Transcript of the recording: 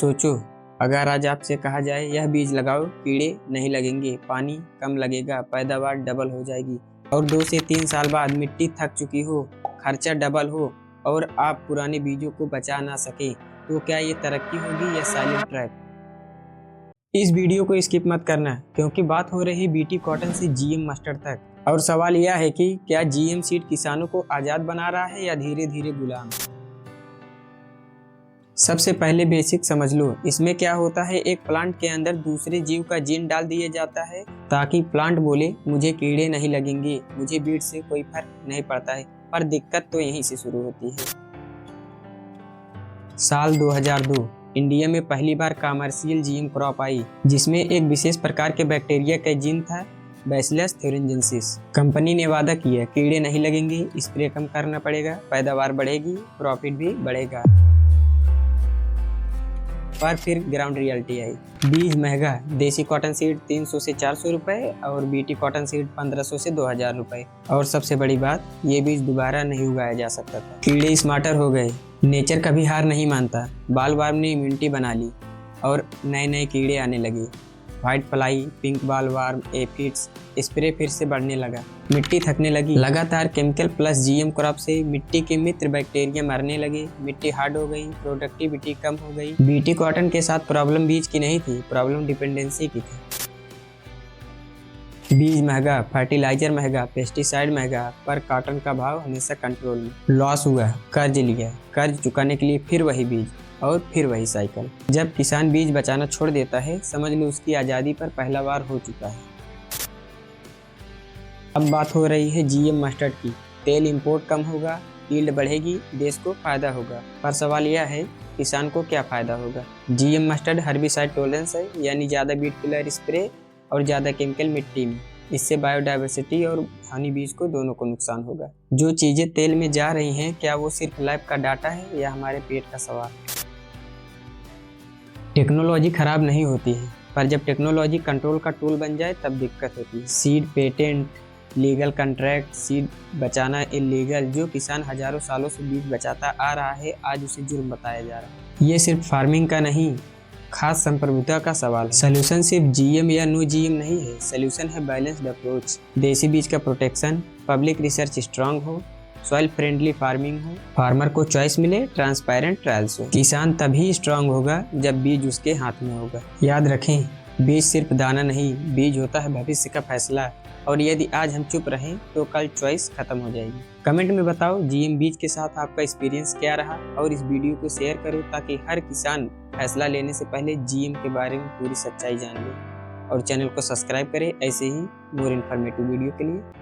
सोचो, अगर आज आपसे कहा जाए यह बीज लगाओ, कीड़े नहीं लगेंगे, पानी कम लगेगा, पैदावार डबल हो जाएगी और 2 से 3 साल बाद मिट्टी थक चुकी हो, खर्चा डबल हो और आप पुराने बीजों को बचा ना सके, तो क्या ये तरक्की होगी या साइलेंट ट्रैप? इस वीडियो को स्किप मत करना क्योंकि बात हो रही बीटी कॉटन से जीएम मस्टर्ड तक। और सवाल यह है कि क्या जीएम सीड किसानों को आज़ाद बना रहा है या धीरे धीरे गुलाम? सबसे पहले बेसिक समझ लो, इसमें क्या होता है, एक प्लांट के अंदर दूसरे जीव का जीन डाल दिया जाता है ताकि प्लांट बोले मुझे कीड़े नहीं लगेंगे, मुझे बीट से कोई फर्क नहीं पड़ता है। पर दिक्कत तो यहीं से शुरू होती है। साल 2002 इंडिया में पहली बार कमर्शियल जीएम क्रॉप आई जिसमें एक विशेष प्रकार के बैक्टीरिया का जीन था, बैसिलस थ्यूरिंजेंसिस। कंपनी ने वादा किया कीड़े नहीं लगेंगे, स्प्रे कम करना पड़ेगा, पैदावार बढ़ेगी, प्रॉफिट भी बढ़ेगा। पर फिर ग्राउंड रियलिटी आई। बीज महंगा, देसी कॉटन सीड 300 से 400 रुपए और बीटी कॉटन सीड 1500 से 2000 रुपए। और सबसे बड़ी बात, ये बीज दोबारा नहीं उगाया जा सकता था। कीड़े स्मार्टर हो गए, नेचर कभी हार नहीं मानता। बाल वार्म ने इम्यूनिटी बना ली और नए नए कीड़े आने लगे। व्हाइट फ्लाई, पिंक बाल वार्म, एफिड्स, स्प्रे फिर से बढ़ने लगा। मिट्टी थकने लगी, लगातार केमिकल प्लस जीएम क्रॉप से मिट्टी के मित्र बैक्टीरिया मरने लगे, मिट्टी हार्ड हो गई, प्रोडक्टिविटी कम हो गई। बीटी कॉटन के साथ प्रॉब्लम बीज की नहीं थी, प्रॉब्लम डिपेंडेंसी की थी। बीज महंगा, फर्टिलाइजर महंगा, पेस्टिसाइड महंगा, पर कॉटन का भाव हमेशा कंट्रोल में। लॉस हुआ, कर्ज लिया, कर्ज चुकाने के लिए फिर वही बीज और फिर वही साइकिल। जब किसान बीज बचाना छोड़ देता है, समझ लो उसकी आज़ादी पर पहला वार हो चुका है। अब बात हो रही है जीएम मस्टर्ड की। तेल इंपोर्ट कम होगा, यील्ड बढ़ेगी, देश को फायदा होगा। पर सवाल यह है, किसान को क्या फायदा होगा? जीएम मस्टर्ड हर्बिसाइड टॉलरेंस है, यानी ज़्यादा बीट किलर स्प्रे और ज़्यादा केमिकल मिट्टी में। इससे बायोडाइवर्सिटी और हानि बीज को दोनों को नुकसान होगा। जो चीज़ें तेल में जा रही हैं, क्या वो सिर्फ लैब का डाटा है या हमारे पेट का सवाल? टेक्नोलॉजी खराब नहीं होती है, पर जब टेक्नोलॉजी कंट्रोल का टूल बन जाए तब दिक्कत होती है। Seed patent, legal contract, seed बचाना इलीगल। जो किसान हजारों सालों से बीज बचाता आ रहा है, आज उसे जुर्म बताया जा रहा है। ये सिर्फ फार्मिंग का नहीं, खास संप्रभुता का सवाल है। सोल्यूशन सिर्फ जीएम या नो जीएम नहीं है, सोल्यूशन है बैलेंस्ड अप्रोच। देसी बीज का प्रोटेक्शन, पब्लिक रिसर्च स्ट्रांग हो, सॉइल फ्रेंडली फार्मिंग हो, फार्मर को चॉइस मिले, ट्रांसपेरेंट ट्रायल्स हो। किसान तभी स्ट्रांग होगा जब बीज उसके हाथ में होगा। याद रखें, बीज सिर्फ दाना नहीं, बीज होता है भविष्य का फैसला। और यदि आज हम चुप रहें तो कल चॉइस खत्म हो जाएगी। कमेंट में बताओ जीएम बीज के साथ आपका एक्सपीरियंस क्या रहा, और इस वीडियो को शेयर करो ताकि हर किसान फैसला लेने से पहले जीएम के बारे में पूरी सच्चाई जान ले। और चैनल को सब्सक्राइब करें ऐसे ही मोर इन्फॉर्मेटिव वीडियो के लिए।